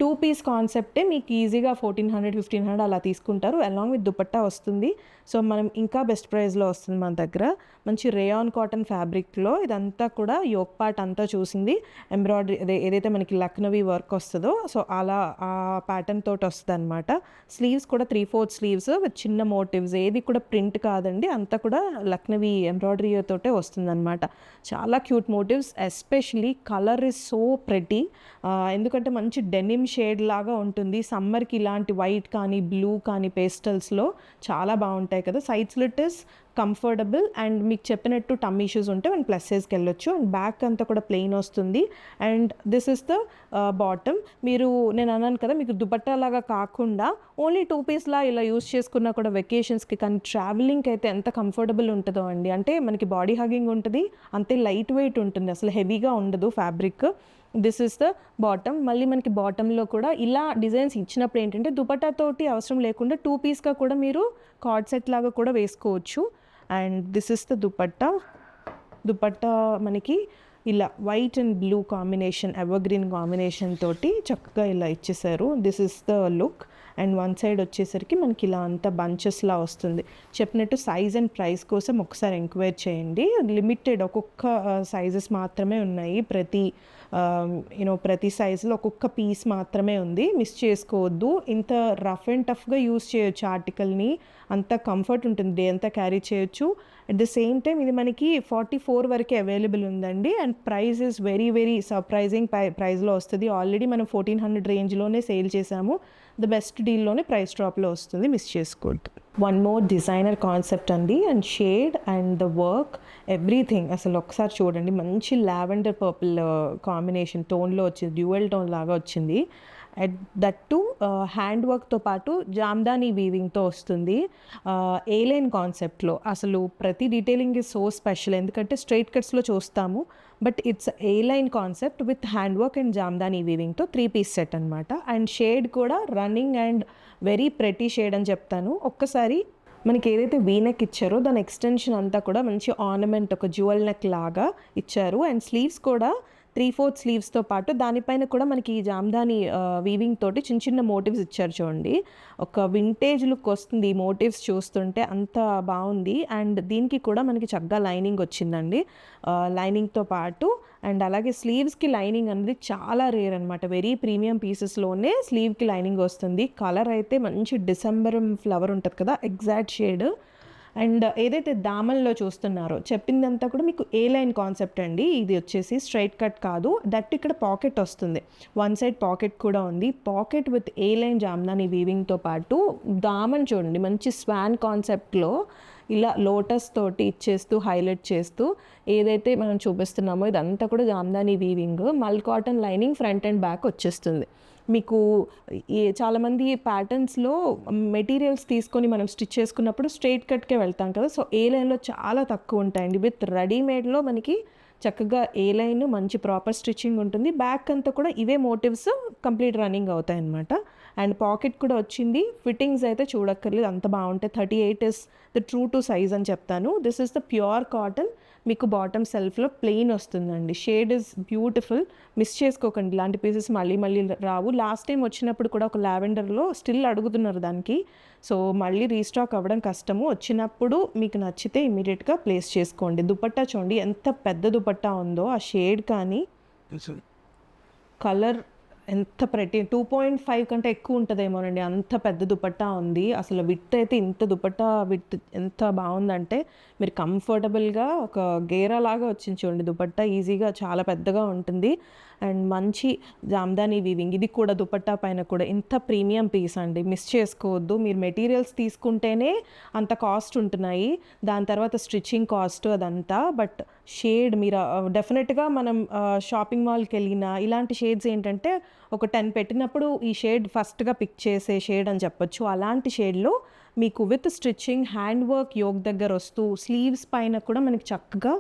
2-piece కాన్సెప్టే మీకు ఈజీగా 1400-1500 అలా తీసుకుంటారు. అలాంగ్ విత్ దుపట్టా వస్తుంది. సో మనం ఇంకా బెస్ట్ ప్రైస్లో వస్తుంది మన దగ్గర. మంచి రేయాన్ కాటన్ ఫ్యాబ్రిక్లో ఇదంతా కూడా యోక్ పార్ట్ అంతా చూసింది ఎంబ్రాయిడరీ, ఏదైతే మనకి లక్నవీ వర్క్ వస్తుందో సో అలా ఆ ప్యాటర్న్ తోటి వస్తుంది అనమాట. స్లీవ్స్ కూడా 3/4 స్లీవ్స్ విత్ చిన్న మోటివ్స్, ఏది కూడా ప్రింట్ కాదండి, అంతా కూడా లక్నవీ ఎంబ్రాయిడరీ తోటే వస్తుంది అనమాట. చాలా cute motifs, especially colour is so pretty. ఎందుకంటే మంచి డెనిమ్ షేడ్ లాగా ఉంటుంది. సమ్మర్కి ఇలాంటి వైట్ కానీ బ్లూ కానీ పేస్టల్స్లో చాలా బాగుంటాయి కదా. Side slit is comfortable and మీకు చెప్పినట్టు టమ్ ఇష్యూస్ ఉంటే 1+ సైజ్కి వెళ్ళొచ్చు. అండ్ బ్యాక్ అంతా కూడా ప్లెయిన్ వస్తుంది. And this is the bottom. మీరు నేను అన్నాను కదా, మీకు దుపట్టా లాగా కాకుండా ఓన్లీ 2-piece ఇలా యూస్ చేసుకున్నా కూడా వెకేషన్స్కి కానీ ట్రావెలింగ్కి అయితే ఎంత కంఫర్టబుల్ ఉంటుందో అండి. అంటే మనకి బాడీ హగ్గింగ్ ఉంటుంది, అంతే లైట్ వెయిట్ ఉంటుంది, అసలు హెవీగా ఉండదు fabric. This is the bottom. మళ్ళీ మనకి బాటంలో కూడా ఇలా డిజైన్స్ ఇచ్చినప్పుడు ఏంటంటే దుపట్టా తోటి అవసరం లేకుండా 2-pieceగా కూడా మీరు కార్డ్ సెట్ లాగా కూడా వేసుకోవచ్చు. And this is the dupatta. Dupatta మనకి ఇలా white and blue combination, evergreen combination తోటి చక్కగా ఇలా ఇచ్చేసారు. This is the look. And one side వచ్చేసరికి మనకి ఇలా అంతా బంచెస్లా వస్తుంది. చెప్పినట్టు సైజ్ అండ్ ప్రైస్ కోసం ఒకసారి ఎంక్వైరీ చేయండి. లిమిటెడ్, ఒక్కొక్క సైజెస్ మాత్రమే ఉన్నాయి. ప్రతి సైజులో ఒక్కొక్క పీస్ మాత్రమే ఉంది, మిస్ చేసుకోవద్దు. ఇంత రఫ్ అండ్ టఫ్గా యూస్ చేయొచ్చు ఆర్టికల్ని, అంత కంఫర్ట్ ఉంటుంది, డే అంతా క్యారీ చేయొచ్చు. అట్ ద సేమ్ టైం ఇది మనకి 44 వరకే అవైలబుల్ ఉందండి. And price is very very surprising ప్రైస్లో వస్తుంది. ఆల్రెడీ మనం 1400 రేంజ్లోనే సేల్ చేసాము. ద బెస్ట్ డీల్లోనే ప్రైస్ డ్రాప్లో వస్తుంది, మిస్ చేసుకోవద్దు. వన్ మోర్ డిజైనర్ కాన్సెప్ట్ అండి. And shade and the work everything అసలు ఒకసారి చూడండి. మంచి లావెండర్ పర్పుల్ కాంబినేషన్ టోన్లో వచ్చింది, డ్యూయల్ టోన్ లాగా వచ్చింది. అట్ దట్ టు హ్యాండ్ వర్క్తో పాటు జామ్దానీ వీవింగ్తో వస్తుంది. ఏ లైన్ కాన్సెప్ట్లో అసలు ప్రతి డీటెయిలింగ్ ఈజ్ సో స్పెషల్, ఎందుకంటే స్ట్రైట్ కట్స్లో చూస్తాము, but it's A line concept with hand work and jamdani వీవింగ్తో 3-piece సెట్ అనమాట. అండ్ షేడ్ కూడా running and very pretty shade అని చెప్తాను. ఒక్కసారి మనకి ఏదైతే వీనెక్ ఇచ్చారో దాని ఎక్స్టెన్షన్ అంతా కూడా మంచి ఆర్నమెంట్, ఒక జ్యువెల్ నెక్ లాగా ఇచ్చారు. అండ్ స్లీవ్స్ కూడా 3/4 స్లీవ్స్తో పాటు దానిపైన కూడా మనకి ఈ జామ్దాని వీవింగ్ తోటి చిన్న చిన్న మోటివ్స్ ఇచ్చారు చూడండి. ఒక వింటేజ్ లుక్ వస్తుంది ఈ మోటివ్స్ చూస్తుంటే, అంత బాగుంది. అండ్ దీనికి కూడా మనకి చక్కగా లైనింగ్ వచ్చిందండి, లైనింగ్తో పాటు. అండ్ అలాగే స్లీవ్స్కి లైనింగ్ అనేది చాలా రేర్ అనమాట, వెరీ ప్రీమియం పీసెస్లోనే స్లీవ్కి లైనింగ్ వస్తుంది. కలర్ అయితే మంచి డిసెంబర్ ఫ్లవర్ ఉంటుంది కదా, ఎగ్జాక్ట్ షేడ్. అండ్ ఏదైతే దామన్లో చూస్తున్నారో చెప్పిందంతా కూడా మీకు ఏ లైన్ కాన్సెప్ట్ అండి. ఇది వచ్చేసి స్ట్రైట్ కట్ కాదు, దట్ ఇక్కడ పాకెట్ వస్తుంది, వన్ సైడ్ పాకెట్ కూడా ఉంది. Pocket with A line jamdani వీవింగ్తో పాటు దామన్ చూడండి మంచి స్వాన్ కాన్సెప్ట్లో ఇలా లోటస్ తోటి ఇచ్చేస్తూ హైలైట్ చేస్తూ ఏదైతే మనం చూపిస్తున్నామో ఇదంతా కూడా జామ్దాని వీవింగ్, మల్ cotton lining front and back వచ్చేస్తుంది. మీకు చాలామంది ప్యాటర్న్స్లో మెటీరియల్స్ తీసుకొని మనం స్టిచ్ చేసుకున్నప్పుడు స్ట్రైట్ కట్కే వెళ్తాం కదా, సో ఏ లైన్లో చాలా తక్కువ ఉంటాయండి. విత్ రెడీమేడ్లో మనకి చక్కగా ఏ లైన్ మంచి ప్రాపర్ స్టిచ్చింగ్ ఉంటుంది. బ్యాక్ అంతా కూడా ఇవే మోటివ్స్ కంప్లీట్ రన్నింగ్ అవుతాయి అన్నమాట. అండ్ పాకెట్ కూడా వచ్చింది. ఫిట్టింగ్స్ అయితే చూడక్కర్లేదు, అంత బాగుంటాయి. 38 is the true to size అని చెప్తాను. This is the pure cotton. మీకు బాటమ్ సెల్ఫ్లో ప్లెయిన్ వస్తుందండి. షేడ్ ఇస్ బ్యూటిఫుల్, మిస్ చేసుకోకండి, ఇలాంటి పీసెస్ మళ్ళీ మళ్ళీ రావు. లాస్ట్ టైం వచ్చినప్పుడు కూడా ఒక లావెండర్లో స్టిల్ అడుగుతున్నారు దానికి, సో మళ్ళీ రీస్టాక్ అవ్వడం కష్టము. వచ్చినప్పుడు మీకు నచ్చితే ఇమీడియట్గా ప్లేస్ చేసుకోండి. దుపట్టా చూడండి ఎంత పెద్ద దుపట్టా ఉందో, ఆ షేడ్ కానీ కలర్ ఎంత ప్రతి 2.5 కంటే ఎక్కువ ఉంటుందేమోనండి, అంత పెద్ద దుపట్టా ఉంది. అసలు విత్ అయితే ఇంత దుపట్టా విత్ ఎంత బాగుందంటే మీరు కంఫర్టబుల్గా ఒక గేరా లాగా వచ్చింది చూడండి దుపట్టా, ఈజీగా చాలా పెద్దగా ఉంటుంది. అండ్ మంచి జామ్దాని వీవింగ్, ఇది కూడా దుపట్టా పైన కూడా ఇంత ప్రీమియం పీస్ అండి, మిస్ చేసుకోవద్దు. మీరు మెటీరియల్స్ తీసుకుంటేనే అంత కాస్ట్ ఉంటున్నాయి, దాని తర్వాత స్టిచ్చింగ్ కాస్ట్ అదంతా. బట్ షేడ్ మీరు డెఫినెట్గా మనం షాపింగ్ మాల్కి వెళ్ళినా ఇలాంటి షేడ్స్ ఏంటంటే ఒక 10 పెట్టినప్పుడు ఈ షేడ్ ఫస్ట్గా పిక్ చేసే షేడ్ అని చెప్పొచ్చు. అలాంటి షేడ్లో మీకు with stitching hand work yoke దగ్గర వస్తూ స్లీవ్స్ పైన కూడా మనకి చక్కగా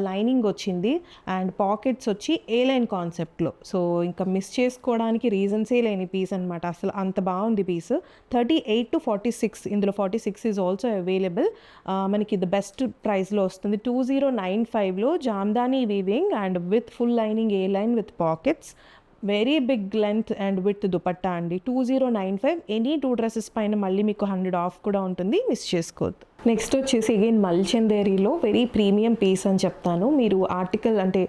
లైనింగ్ వచ్చింది. అండ్ పాకెట్స్ వచ్చి ఏ లైన్ కాన్సెప్ట్లో, సో ఇంకా మిస్ చేసుకోవడానికి రీజన్సే లేని పీస్ అనమాట. అసలు అంత బాగుంది పీస్. 38 to 46, ఇందులో 46 ఈజ్ ఆల్సో అవైలబుల్. మనకి ఇది బెస్ట్ ప్రైస్లో వస్తుంది. 2095లో jamdani weaving and with full lining A line with pockets, very big length and with dupatta అండి. 2095. ఎనీ 2 డ్రెస్సెస్ పైన మళ్ళీ మీకు 100 ఆఫ్ కూడా ఉంటుంది, మిస్ చేసుకోవద్దు. నెక్స్ట్ వచ్చేసి అగైన్ మల్చందేరీలో వెరీ ప్రీమియం పీస్ అని చెప్తాను. మీరు ఆర్టికల్ అంటే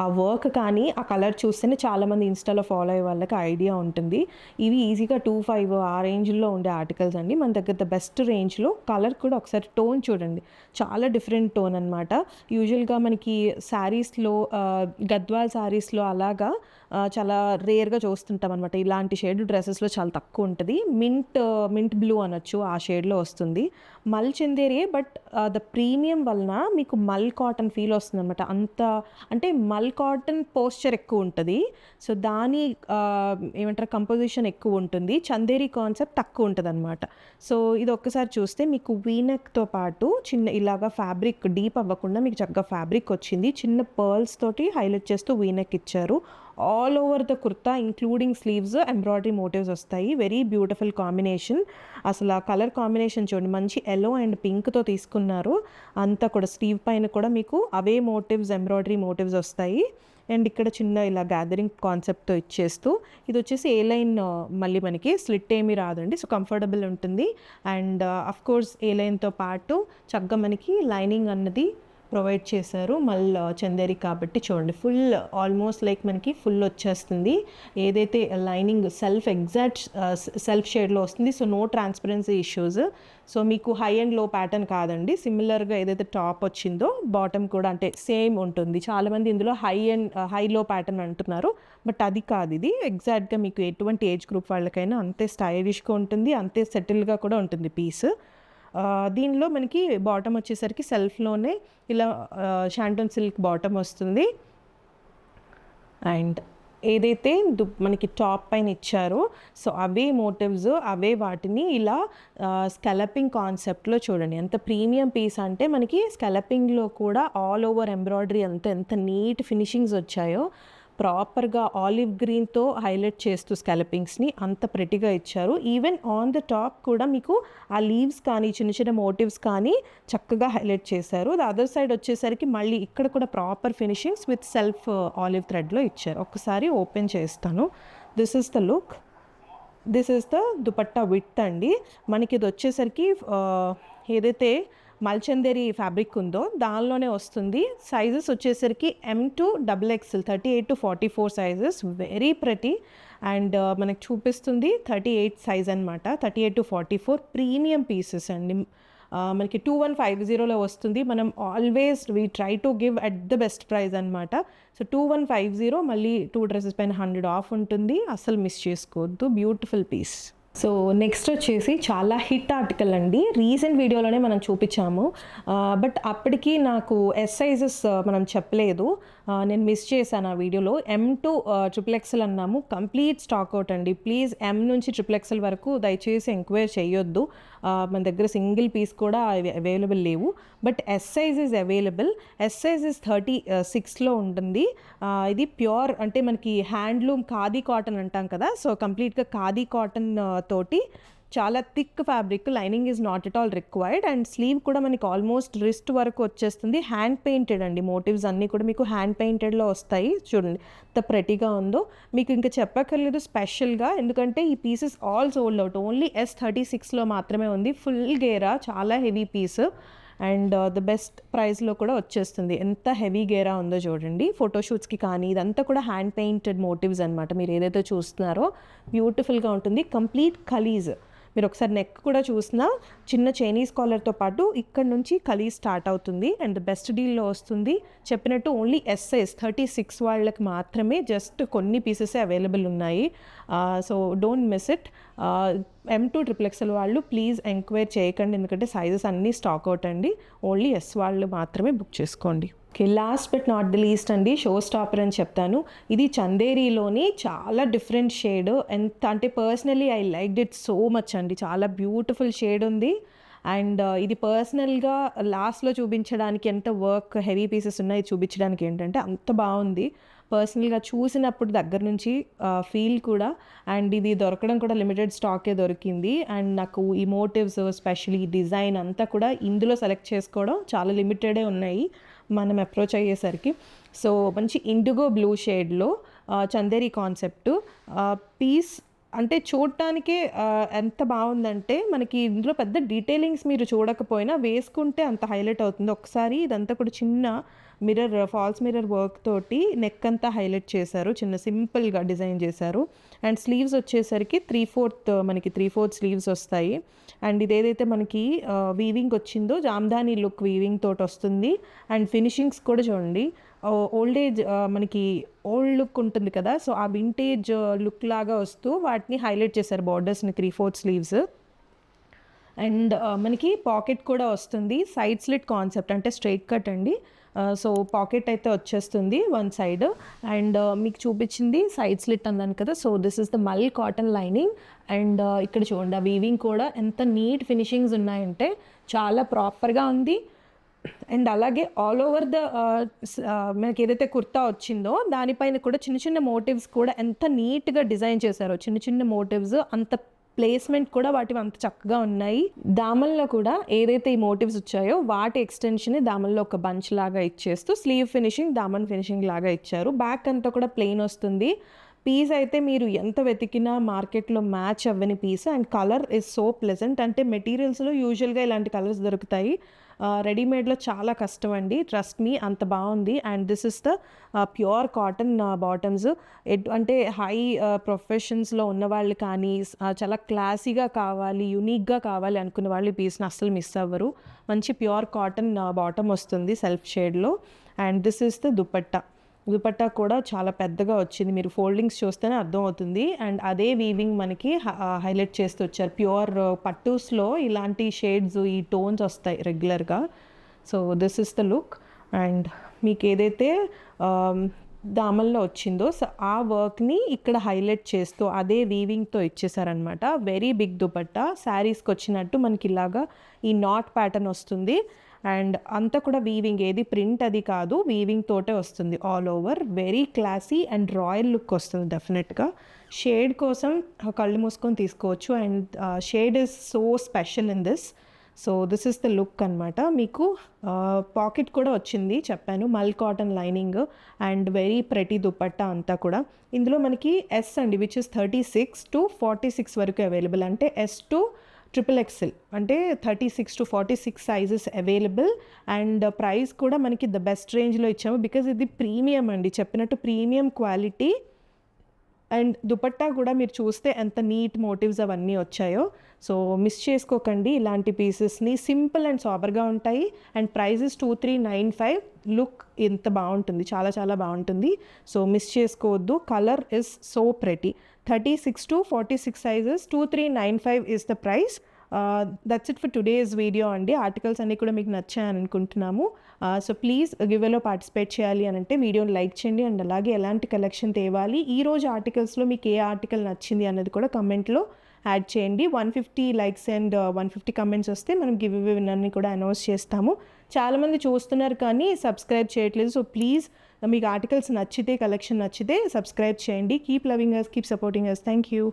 ఆ వర్క్ కానీ ఆ కలర్ చూస్తేనే చాలామంది ఇన్స్టాలో ఫాలో అయ్యే వాళ్ళకి ఐడియా ఉంటుంది. ఇవి ఈజీగా 25 ఆ రేంజ్లో ఉండే ఆర్టికల్స్ అండి. మన దగ్గర ద బెస్ట్ రేంజ్లో. కలర్ కూడా ఒకసారి టోన్ చూడండి, చాలా డిఫరెంట్ టోన్ అనమాట. యూజువల్గా మనకి శారీస్లో గద్వాల్ శారీస్లో అలాగా చాలా రేర్గా చూస్తుంటాం అనమాట. ఇలాంటి షేడ్ డ్రెస్సెస్లో చాలా తక్కువ ఉంటుంది. మింట్ బ్లూ అనొచ్చు, ఆ షేడ్లో వస్తుంది. మల్ చందేరియే, బట్ ద ప్రీమియం వలన మీకు మల్ కాటన్ ఫీల్ వస్తుంది అనమాట. అంత అంటే మల్ కాటన్ పోస్చర్ ఎక్కువ ఉంటుంది, సో దాని ఏమంటారు కంపోజిషన్ ఎక్కువ ఉంటుంది. చందేరి కాన్సెప్ట్ తక్కువ ఉంటుంది అనమాట. సో ఇది ఒక్కసారి చూస్తే మీకు వీనెక్తో పాటు చిన్న ఇలాగా ఫ్యాబ్రిక్ డీప్ అవ్వకుండా మీకు చక్కగా ఫ్యాబ్రిక్ వచ్చింది. చిన్న పర్ల్స్ తోటి హైలైట్ చేస్తూ వీనెక్ ఇచ్చారు. All over the kurta including sleeves embroidery motifs వస్తాయి. Very beautiful combination. అసలు ఆ కలర్ కాంబినేషన్ చూడండి, మంచి ఎల్లో అండ్ పింక్తో తీసుకున్నారు. అంతా కూడా స్లీవ్ పైన కూడా మీకు అవే మోటివ్స్, ఎంబ్రాయిడరీ మోటివ్స్ వస్తాయి. అండ్ ఇక్కడ చిన్న ఇలా గ్యాదరింగ్ కాన్సెప్ట్తో ఇచ్చేస్తూ, ఇది వచ్చేసి ఏ లైన్ మళ్ళీ మనకి స్లిట్ ఏమీ రాదండి, సో కంఫర్టబుల్ ఉంటుంది. అండ్ అఫ్ కోర్స్ ఏ లైన్తో పాటు చక్కగా మనకి లైనింగ్ అన్నది ప్రొవైడ్ చేశారు. మళ్ళీ చందేరి కాబట్టి చూడండి ఫుల్ ఆల్మోస్ట్ లైక్ మనకి ఫుల్ వచ్చేస్తుంది. ఏదైతే లైనింగ్ ఎగ్జాక్ట్ సెల్ఫ్ షేడ్లో వస్తుంది, so no transparency issues. So మీకు హై అండ్ లో ప్యాటర్న్ కాదండి, సిమిలర్గా ఏదైతే టాప్ వచ్చిందో బాటమ్ కూడా అంటే సేమ్ ఉంటుంది. చాలామంది ఇందులో హై లో ప్యాటర్న్ అంటున్నారు, బట్ అది కాదు. ఇది ఎగ్జాక్ట్గా మీకు ఎటువంటి ఏజ్ గ్రూప్ వాళ్ళకైనా అంతే స్టైలిష్గా ఉంటుంది, అంతే సెటిల్గా కూడా ఉంటుంది పీస్. దీనిలో మనకి బాటమ్ వచ్చేసరికి సెల్ఫ్లోనే ఇలా షాంటన్ సిల్క్ బాటమ్ వస్తుంది. అండ్ ఏదైతే మనకి టాప్ పైన ఇచ్చారో సో అవే మోటివ్స్ అవే వాటిని ఇలా స్కలపింగ్ కాన్సెప్ట్లో చూడండి. ఎంత ప్రీమియం పీస్ అంటే మనకి స్కలపింగ్లో కూడా ఆల్ ఓవర్ ఎంబ్రాయిడరీ ఎంత నీట్ ఫినిషింగ్స్ వచ్చాయో, ప్రాపర్గా ఆలివ్ గ్రీన్తో హైలైట్ చేస్తూ స్కాలపింగ్స్ని అంత ప్రెటీగా ఇచ్చారు. ఈవెన్ ఆన్ ద టాప్ కూడా మీకు ఆ లీవ్స్ కానీ చిన్న చిన్న మోటివ్స్ కానీ చక్కగా హైలైట్ చేశారు. ద అదర్ సైడ్ వచ్చేసరికి మళ్ళీ ఇక్కడ కూడా proper finishings with self olive థ్రెడ్లో ఇచ్చారు. ఒక్కసారి ఓపెన్ చేస్తాను. This is the look. This is the dupatta width అండి. మనకి ఇది వచ్చేసరికి ఏదైతే మల్చందేరి ఫ్యాబ్రిక్ ఉందో దానిలోనే వస్తుంది. సైజెస్ వచ్చేసరికి M to XXL 38 to 44 sizes. Very pretty. And మనకు చూపిస్తుంది 38 సైజ్ అనమాట. 38 to 44 ప్రీమియం పీసెస్ అండి. మనకి 2150లో వస్తుంది. మనం always we try to give at the best price అనమాట. సో 2150 మళ్ళీ 2 డ్రెస్సెస్ పైన 100 ఆఫ్ ఉంటుంది. అసలు మిస్ చేసుకోవద్దు. Beautiful piece. సో నెక్స్ట్ వచ్చేసి చాలా హిట్ ఆర్టికల్ అండి. రీసెంట్ వీడియోలోనే మనం చూపించాము, బట్ అప్పటికి నాకు ఎస్ సైజెస్ మనం చెప్పలేదు. నేను మిస్ చేశాను ఆ వీడియోలో. M to XXL అన్నాము. కంప్లీట్ స్టాక్ అవుట్ అండి. ప్లీజ్ M నుంచి XXL వరకు దయచేసి ఎంక్వైరీ చేయొద్దు. మన దగ్గర సింగిల్ పీస్ కూడా అవైలబుల్ లేవు. But S size is available. S size is 36లో ఉంటుంది. ఇది ప్యూర్ అంటే మనకి హ్యాండ్లూమ్ ఖాదీ కాటన్ అంటాం కదా, సో కంప్లీట్గా ఖాదీ కాటన్ తోటి చాలా thick fabric. Lining is not at all required. And slew కూడా మనకి ఆల్మోస్ట్ రిస్ట్ వరకు వచ్చేస్తుంది. హ్యాండ్ పెయింటెడ్ అండి. మోటివ్స్ అన్నీ కూడా మీకు హ్యాండ్ పెయింటెడ్లో వస్తాయి. చూడండి ఎంత ప్రెటీగా ఉందో. మీకు ఇంకా చెప్పక్కర్లేదు స్పెషల్గా, ఎందుకంటే ఈ pieces all sold out. Only S36లో మాత్రమే ఉంది. ఫుల్ గేరా, చాలా heavy piece and the best ప్రైస్లో కూడా వచ్చేస్తుంది. ఎంత హెవీ గేరా ఉందో చూడండి. ఫోటోషూట్స్కి కానీ ఇదంతా కూడా హ్యాండ్ పెయింటెడ్ మోటివ్స్ అనమాట. మీరు ఏదైతే చూస్తున్నారో బ్యూటిఫుల్గా ఉంటుంది. Complete Kallis. మీరు ఒకసారి నెక్ కూడా చూసినా చిన్న చైనీస్ కాలర్తో పాటు ఇక్కడ నుంచి కలీజ్ స్టార్ట్ అవుతుంది. అండ్ బెస్ట్ డీల్లో వస్తుంది. చెప్పినట్టు ఓన్లీ S సైజ్ 36 వాళ్ళకి మాత్రమే జస్ట్ కొన్ని పీసెస్ అవైలబుల్ ఉన్నాయి. So don't miss it. M to XXL వాళ్ళు ప్లీజ్ ఎంక్వైరీ చేయకండి, ఎందుకంటే సైజెస్ అన్నీ స్టాక్ అవుట్ అండి. ఓన్లీ S వాళ్ళు మాత్రమే బుక్ చేసుకోండి. Okay, last but not the least అండి, షో స్టాపర్ అని చెప్తాను. ఇది చందేరీలోని చాలా డిఫరెంట్ షేడ్. ఎంత అంటే personally I liked it so much అండి. చాలా బ్యూటిఫుల్ షేడ్ ఉంది. అండ్ ఇది పర్సనల్గా లాస్ట్లో చూపించడానికి ఎంత వర్క్ హెవీ పీసెస్ ఉన్నాయి చూపించడానికి ఏంటంటే అంత బాగుంది. పర్సనల్గా చూసినప్పుడు దగ్గర నుంచి ఫీల్ కూడా. అండ్ ఇది దొరకడం కూడా లిమిటెడ్ స్టాకే దొరికింది. అండ్ నాకు ఈ మోటివ్స్ స్పెషల్లీ డిజైన్ అంతా కూడా ఇందులో సెలెక్ట్ చేసుకోవడం చాలా లిమిటెడే ఉన్నాయి మనం అప్రోచ్ అయ్యేసరికి. సో మంచి ఇండిగో బ్లూ షేడ్లో చందేరి కాన్సెప్ట్ పీస్ అంటే చూడటానికే ఎంత బాగుందంటే మనకి ఇందులో పెద్ద డీటెయిలింగ్స్ మీరు చూడకపోయినా వేసుకుంటే అంత హైలైట్ అవుతుంది. ఒకసారి ఇదంతా కూడా చిన్న మిర్రర్ ఫాల్స్ మిర్రర్ వర్క్ తోటి నెక్ అంతా హైలైట్ చేశారు. చిన్న సింపుల్గా డిజైన్ చేశారు. అండ్ స్లీవ్స్ వచ్చేసరికి 3/4 మనకి 3/4 స్లీవ్స్ వస్తాయి. అండ్ ఇదేదైతే మనకి వీవింగ్ వచ్చిందో జామ్దాని లుక్ వీవింగ్ తోటి వస్తుంది. అండ్ ఫినిషింగ్స్ కూడా చూడండి ఓల్డ్ ఏజ్ మనకి ఓల్డ్ లుక్ ఉంటుంది కదా, సో ఆ వింటేజ్ లుక్ లాగా వస్తూ వాటిని హైలైట్ చేశారు బార్డర్స్ని 3/4 స్లీవ్స్. అండ్ మనకి పాకెట్ కూడా వస్తుంది. సైడ్ స్లిట్ కాన్సెప్ట్ అంటే స్ట్రైట్ కట్ అండి. సో పాకెట్ అయితే వచ్చేస్తుంది వన్ సైడ్. అండ్ మీకు చూపించింది సైడ్ స్లిట్ అన్నాను కదా, సో దిస్ ఇస్ ద మల్ కాటన్ లైనింగ్. అండ్ ఇక్కడ చూడండి ఆ వీవింగ్ కూడా ఎంత నీట్ ఫినిషింగ్స్ ఉన్నాయంటే చాలా ప్రాపర్గా ఉంది. అండ్ అలాగే ఆల్ ఓవర్ ద మనకి ఏదైతే కుర్తా వచ్చిందో దానిపైన కూడా చిన్న చిన్న మోటివ్స్ కూడా ఎంత నీట్గా డిజైన్ చేశారో. చిన్న చిన్న మోటివ్స్ అంత ప్లేస్మెంట్ కూడా వాటి అంత చక్కగా ఉన్నాయి. దామన్లో కూడా ఏదైతే ఈ మోటివ్స్ వచ్చాయో వాటి ఎక్స్టెన్షన్ దామన్లో ఒక బంచ్ లాగా ఇచ్చేస్తూ స్లీవ్ ఫినిషింగ్ దామన్ ఫినిషింగ్ లాగా ఇచ్చారు. బ్యాక్ అంతా కూడా ప్లెయిన్ వస్తుంది. పీస్ అయితే మీరు ఎంత వెతికినా మార్కెట్లో మ్యాచ్ అవ్వని piece. And colour is so pleasant. అంటే మెటీరియల్స్లో యూజువల్గా ఇలాంటి కలర్స్ దొరుకుతాయి, రెడీమేడ్లో చాలా కష్టం అండి, ట్రస్ట్ మీ, అంత బాగుంది. And this is the pure cotton bottoms. అంటే హై ప్రొఫెషన్స్లో ఉన్నవాళ్ళు కానీ చాలా క్లాసీగా కావాలి యూనిక్గా కావాలి అనుకునే వాళ్ళు ఈ పీస్ని అస్సలు మిస్ అవ్వరు. మంచి ప్యూర్ కాటన్ బాటమ్ వస్తుంది సెల్ఫ్ షేడ్లో. And this is the dupatta కూడా చాలా పెద్దగా వచ్చింది, మీరు ఫోల్డింగ్స్ చూస్తేనే అర్థం అవుతుంది. అండ్ అదే వీవింగ్ మనకి హైలైట్ చేస్తూ వచ్చారు. ప్యూర్ పట్టూస్లో ఇలాంటి షేడ్స్ ఈ టోన్స్ వస్తాయి రెగ్యులర్గా. So this is the look. And మీకు ఏదైతే దామన్లో వచ్చిందో సో ఆ వర్క్ని ఇక్కడ హైలైట్ చేస్తూ అదే వీవింగ్తో ఇచ్చేసారనమాట. వెరీ బిగ్ దుపట్టా, శారీస్కి వచ్చినట్టు మనకి ఇలాగా ఈ నాట్ ప్యాటర్న్ వస్తుంది. అండ్ అంతా కూడా వీవింగ్, ఏది ప్రింట్ అది కాదు, వీవింగ్ తోటే వస్తుంది all over. Very classy and royal look వస్తుంది డెఫినెట్గా. షేడ్ కోసం కళ్ళు మూసుకొని తీసుకోవచ్చు. And shade is so special in this. So this is the look అనమాట. మీకు పాకెట్ కూడా వచ్చింది, చెప్పాను, మల్ cotton lining and very pretty dupatta అంతా కూడా. ఇందులో మనకి ఎస్ అండి, విచ్ ఇస్ 36 to 46 వరకు అవైలబుల్. అంటే ఎస్ టు XXXL అంటే 36 to 46 sizes available. And price కూడా మనకి ద బెస్ట్ రేంజ్లో ఇచ్చాము, బికాజ్ ఇది ప్రీమియం అండి, చెప్పినట్టు ప్రీమియం క్వాలిటీ. అండ్ దుపట్టా కూడా మీరు చూస్తే ఎంత నీట్ మోటివ్స్ అవన్నీ వచ్చాయో. సో మిస్ చేసుకోకండి ఇలాంటి పీసెస్ని. సింపుల్ అండ్ సాబర్గా ఉంటాయి. And prices 2395. లుక్ ఎంత బాగుంటుంది, చాలా చాలా బాగుంటుంది. సో మిస్ చేసుకోవద్దు. Colour is so pretty. 36 to 46 sizes, 2395 is the price. That's it for today's video అండి. ఆర్టికల్స్ అన్నీ కూడా మీకు నచ్చాయని అనుకుంటున్నాము. సో ప్లీజ్ గివ్వేలో పార్టిసిపేట్ చేయాలి అని అంటే వీడియోని లైక్ చేయండి. అండ్ అలాగే ఎలాంటి కలెక్షన్ తేవాలి, ఈరోజు ఆర్టికల్స్లో మీకు ఏ ఆర్టికల్ నచ్చింది అన్నది కూడా కమెంట్లో యాడ్ చేయండి. 150 లైక్స్ అండ్ 150 కమెంట్స్ వస్తే మనం గివ్ అవే విన్నర్ని కూడా అనౌన్స్ చేస్తాము. చాలామంది చూస్తున్నారు కానీ సబ్స్క్రైబ్ చేయట్లేదు. సో ప్లీజ్ మీకు ఆర్టికల్స్ నచ్చితే, కలెక్షన్ నచ్చితే సబ్స్క్రైబ్ చేయండి. Keep loving us, keep supporting us. Thank you.